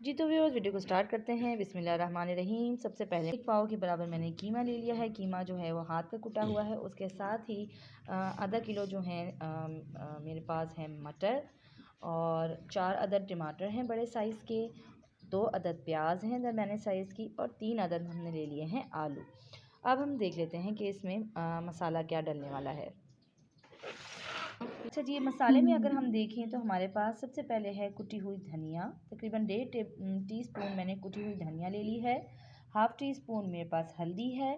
जी तो viewers video को start करते हैं। बिस्मिल्लाहिर्रहमानिर्रहीम। सबसे पहले 1 पाव के बराबर मैंने कीमा ले लिया है। कीमा जो है वो हाथ का कुटा हुआ है। उसके साथ ही आधा किलो जो है मेरे पास है मटर और 4 अदद टमाटर हैं बड़े साइज़ के, 2 अदद प्याज हैं दरमियाने साइज़ की और 3 अदद हमने ले लिए हैं आलू। अब हम देख लेते हैं कि इसमें मसाला क्या डलने वाला है। अच्छा जी, मसाले में अगर हम देखें तो हमारे पास सबसे पहले है कुटी हुई धनिया, तकरीबन 1.5 टीस्पून मैंने कुटी हुई धनिया ले ली है। हाफ़ टी स्पून मेरे पास हल्दी है।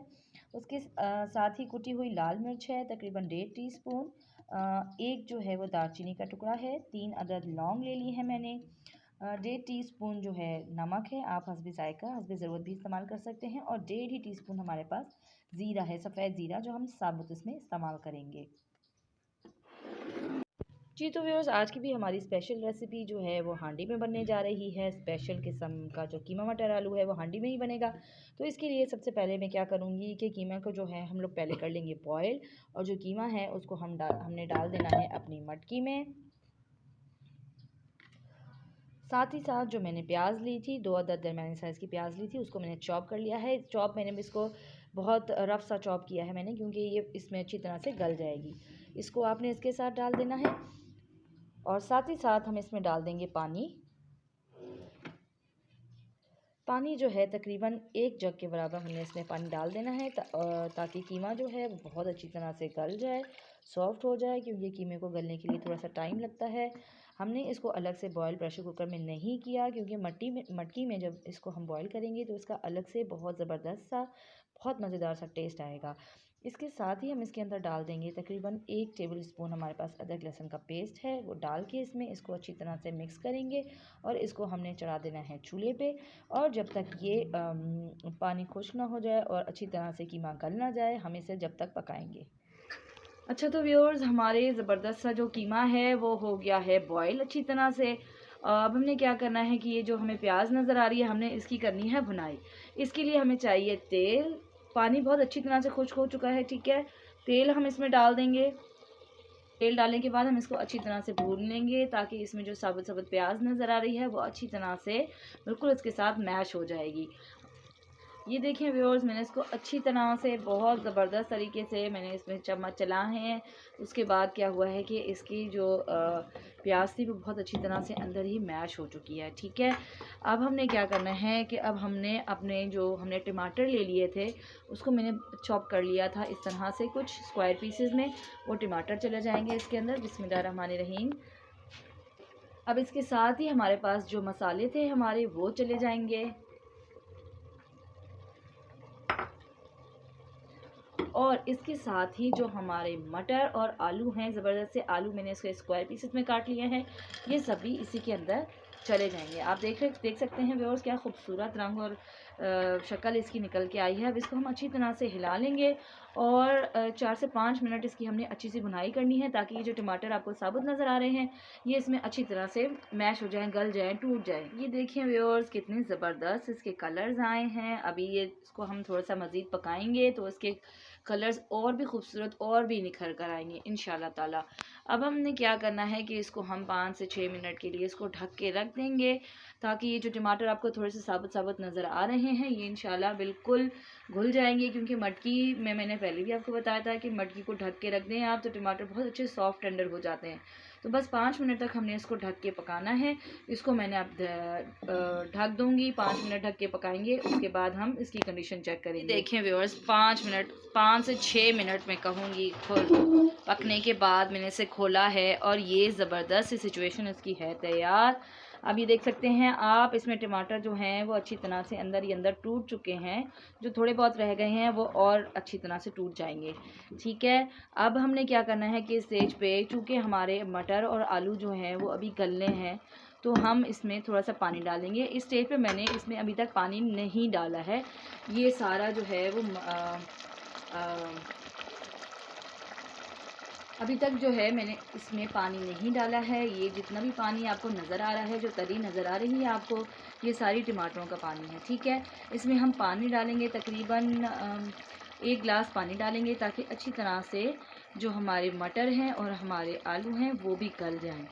उसके साथ ही कुटी हुई लाल मिर्च है, तकरीबन 1.5 टीस्पून। एक जो है वो दालचीनी का टुकड़ा है, 3 अदद लौंग ले ली है मैंने। 1.5 टीस्पून जो है नमक है, आप हस्बे ज़ायक़ा हस्बे ज़रूरत भी इस्तेमाल कर सकते हैं। और 1.5 ही टीस्पून हमारे पास ज़ीरा है, सफ़ेद ज़ीरा, जो हम साबुत इसमें इस्तेमाल करेंगे। जी तो व्यूअर्स आज की भी हमारी स्पेशल रेसिपी जो है वो हांडी में बनने जा रही है। स्पेशल किस्म का जो कीमा मटर आलू है वो हांडी में ही बनेगा। तो इसके लिए सबसे पहले मैं क्या करूँगी कि कीमा को जो है हम लोग पहले कर लेंगे बॉयल, और जो कीमा है उसको हमने डाल देना है अपनी मटकी में। साथ ही साथ जो मैंने प्याज ली थी, 2 अदद दरमियानी साइज़ की प्याज ली थी, उसको मैंने चॉप कर लिया है। चॉप मैंने इसको बहुत रफ़ सा चॉप किया है मैंने, क्योंकि ये इसमें अच्छी तरह से गल जाएगी। इसको आपने इसके साथ डाल देना है और साथ ही साथ हम इसमें डाल देंगे पानी। पानी जो है तकरीबन 1 जग के बराबर हमने इसमें पानी डाल देना है, ताकि कीमा जो है वो बहुत अच्छी तरह से गल जाए, सॉफ़्ट हो जाए, क्योंकि कीमे को गलने के लिए थोड़ा सा टाइम लगता है। हमने इसको अलग से बॉयल प्रेशर कुकर में नहीं किया, क्योंकि मटकी में जब इसको हम बॉयल करेंगे तो इसका अलग से बहुत ज़बरदस्त सा, बहुत मज़ेदार सा टेस्ट आएगा। इसके साथ ही हम इसके अंदर डाल देंगे तकरीबन 1 टेबल स्पून हमारे पास अदरक लहसुन का पेस्ट है, वो डाल के इसमें इसको अच्छी तरह से मिक्स करेंगे और इसको हमने चढ़ा देना है चूल्हे पे। और जब तक ये पानी खुश्क ना हो जाए और अच्छी तरह से कीमा गल ना जाए, हम इसे जब तक पकाएंगे। अच्छा तो व्यूअर्स हमारे ज़बरदस्त सा जो कीमा है वो हो गया है बॉयल अच्छी तरह से। अब हमने क्या करना है कि ये जो हमें प्याज नज़र आ रही है, हमने इसकी करनी है भुनाई। इसके लिए हमें चाहिए तेल। पानी बहुत अच्छी तरह से खुश्क हो चुका है, ठीक है। तेल हम इसमें डाल देंगे। तेल डालने के बाद हम इसको अच्छी तरह से भून लेंगे, ताकि इसमें जो साबुत साबुत प्याज नज़र आ रही है वो अच्छी तरह से बिल्कुल इसके साथ मैश हो जाएगी। ये देखिए व्यूअर्स, मैंने इसको अच्छी तरह से बहुत ज़बरदस्त तरीके से मैंने इसमें चम्मच चलाए हैं। उसके बाद क्या हुआ है कि इसकी जो प्याज थी वो बहुत अच्छी तरह से अंदर ही मैश हो चुकी है, ठीक है। अब हमने क्या करना है कि अब हमने अपने जो हमने टमाटर ले लिए थे उसको मैंने चॉप कर लिया था इस तरह से कुछ स्क्वायर पीसेस में। वो टमाटर चले जाएंगे इसके अंदर। बिस्मिल्लाहिर्रहमानिर्रहीम। अब इसके साथ ही हमारे पास जो मसाले थे हमारे वो चले जाएंगे, और इसके साथ ही जो हमारे मटर और आलू हैं, ज़बरदस्त से आलू मैंने इसको स्क्वायर पीसेस में काट लिए हैं, ये सभी इसी के अंदर चले जाएंगे। आप देख सकते हैं व्यूअर्स, क्या खूबसूरत रंग और शक्ल इसकी निकल के आई है। अब इसको हम अच्छी तरह से हिला लेंगे और 4 से 5 मिनट इसकी हमने अच्छी सी भुनाई करनी है, ताकि ये जो टमाटर आपको साबुत नज़र आ रहे हैं ये इसमें अच्छी तरह से मैश हो जाएँ, गल जाएँ, टूट जाए। ये देखिए व्यूअर्स, कितने ज़बरदस्त इसके कलर्स आए हैं। अभी ये इसको हम थोड़ा सा मज़ीद पकाएंगे तो इसके कलर्स और भी खूबसूरत और भी निखर कर आएंगे इंशाल्लाह ताला। अब हमने क्या करना है कि इसको हम 5 से 6 मिनट के लिए इसको ढक के रख देंगे, ताकि ये जो टमाटर आपको थोड़े से साबुत साबुत नज़र आ रहे हैं ये इंशाल्लाह बिल्कुल घुल जाएंगे, क्योंकि मटकी में मैंने पहले भी आपको बताया था कि मटकी को ढक के रख दें आप, तो टमाटर बहुत अच्छे सॉफ्ट टेंडर हो जाते हैं। तो बस 5 मिनट तक हमने इसको ढक के पकाना है। इसको मैंने अब ढक दूंगी, 5 मिनट ढक के पकाएंगे, उसके बाद हम इसकी कंडीशन चेक करेंगे। देखें व्यूअर्स, 5 से 6 मिनट में कहूँगी पकने के बाद मैंने इसे खोला है और ये ज़बरदस्त सी सिचुएशन इसकी है तैयार। अब ये देख सकते हैं आप, इसमें टमाटर जो हैं वो अच्छी तरह से अंदर ही अंदर टूट चुके हैं। जो थोड़े बहुत रह गए हैं वो और अच्छी तरह से टूट जाएंगे, ठीक है। अब हमने क्या करना है कि इस स्टेज पे, चूँकि हमारे मटर और आलू जो हैं वो अभी गलने हैं, तो हम इसमें थोड़ा सा पानी डालेंगे। इस स्टेज पे मैंने इसमें अभी तक पानी नहीं डाला है। ये सारा जो है वो अभी तक जो है मैंने इसमें पानी नहीं डाला है। ये जितना भी पानी आपको नज़र आ रहा है, जो तरी नज़र आ रही है आपको, ये सारी टमाटरों का पानी है, ठीक है। इसमें हम पानी डालेंगे तकरीबन 1 गिलास पानी डालेंगे, ताकि अच्छी तरह से जो हमारे मटर हैं और हमारे आलू हैं वो भी गल जाएं।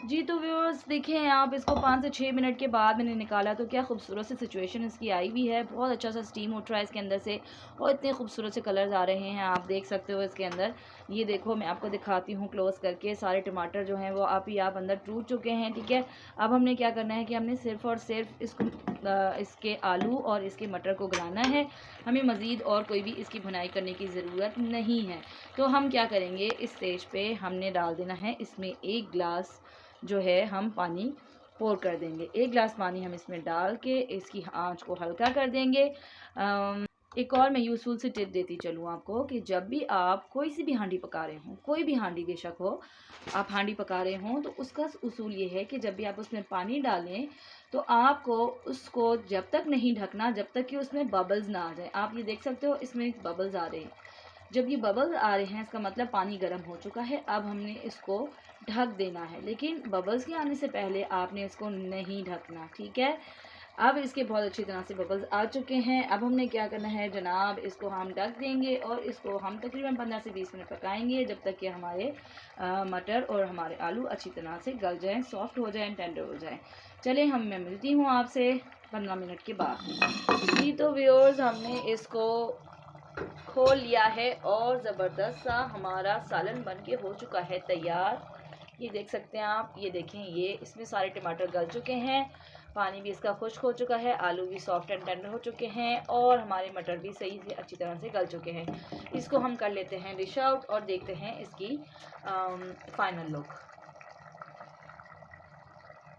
जी तो व्यूअर्स देखें आप, इसको 5 से 6 मिनट के बाद मैंने निकाला तो क्या खूबसूरत सी सिचुएशन इसकी आई हुई है। बहुत अच्छा सा स्टीम उठ रहा है इसके अंदर से और इतने खूबसूरत से कलर्स आ रहे हैं, आप देख सकते हो इसके अंदर। ये देखो मैं आपको दिखाती हूँ क्लोज करके, सारे टमाटर जो हैं वो आप ही आप अंदर टूट चुके हैं। ठीक है, अब हमने क्या करना है कि हमने सिर्फ़ और सिर्फ इसको इसके आलू और इसके मटर को गलाना है। हमें मज़ीद और कोई भी इसकी भुनाई करने की ज़रूरत नहीं है। तो हम क्या करेंगे, इस स्टेज पे हमने डाल देना है इसमें 1 गिलास जो है हम पानी पोर कर देंगे। 1 गिलास पानी हम इसमें डाल के इसकी आंच को हल्का कर देंगे। एक और मैं यूज़फुल सी टिप देती चलूँ आपको कि जब भी आप कोई सी भी हांडी पका रहे हों, कोई भी हांडी बेशक हो, आप हांडी पका रहे हों, तो उसका उसूल ये है कि जब भी आप उसमें पानी डालें तो आपको उसको जब तक नहीं ढकना जब तक कि उसमें बबल्स ना आ जाए। आप ये देख सकते हो इसमें बबल्स आ रहे हैं। जब ये बबल्स आ रहे हैं इसका मतलब पानी गर्म हो चुका है। अब हमने इसको ढक देना है, लेकिन बबल्स के आने से पहले आपने इसको नहीं ढकना। ठीक है, अब इसके बहुत अच्छी तरह से बबल्स आ चुके हैं। अब हमने क्या करना है जनाब, इसको हम ढक देंगे और इसको हम तकरीबन 15 से 20 मिनट पकाएंगे जब तक कि हमारे मटर और हमारे आलू अच्छी तरह से गल जाएं, सॉफ्ट हो जाएं, टेंडर हो जाएं। चलें मैं मिलती हूँ आपसे 15 मिनट के बाद। जी तो व्यूअर्स हमने इसको खोल लिया है और ज़बरदस्त सा हमारा सालन बन के हो चुका है तैयार। ये देख सकते हैं आप, ये देखें, ये इसमें सारे टमाटर गल चुके हैं, पानी भी इसका खुश्क हो चुका है, आलू भी सॉफ्ट एंड टेंडर हो चुके हैं और हमारे मटर भी सही से अच्छी तरह से गल चुके हैं। इसको हम कर लेते हैं डिश आउट और देखते हैं इसकी फाइनल लुक।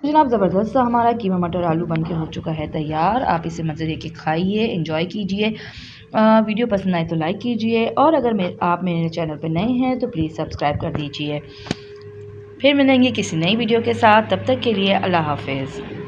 जनाब ज़बरदस्त सा हमारा कीमा मटर आलू बन के हो चुका है तैयार। आप इसे मज़े लेके खाइए, एंजॉय कीजिए। वीडियो पसंद आए तो लाइक कीजिए और अगर आप मेरे चैनल पर नए हैं तो प्लीज़ सब्सक्राइब कर दीजिए। फिर मिलेंगे किसी नई वीडियो के साथ, तब तक के लिए अल्लाह हाफ़िज़।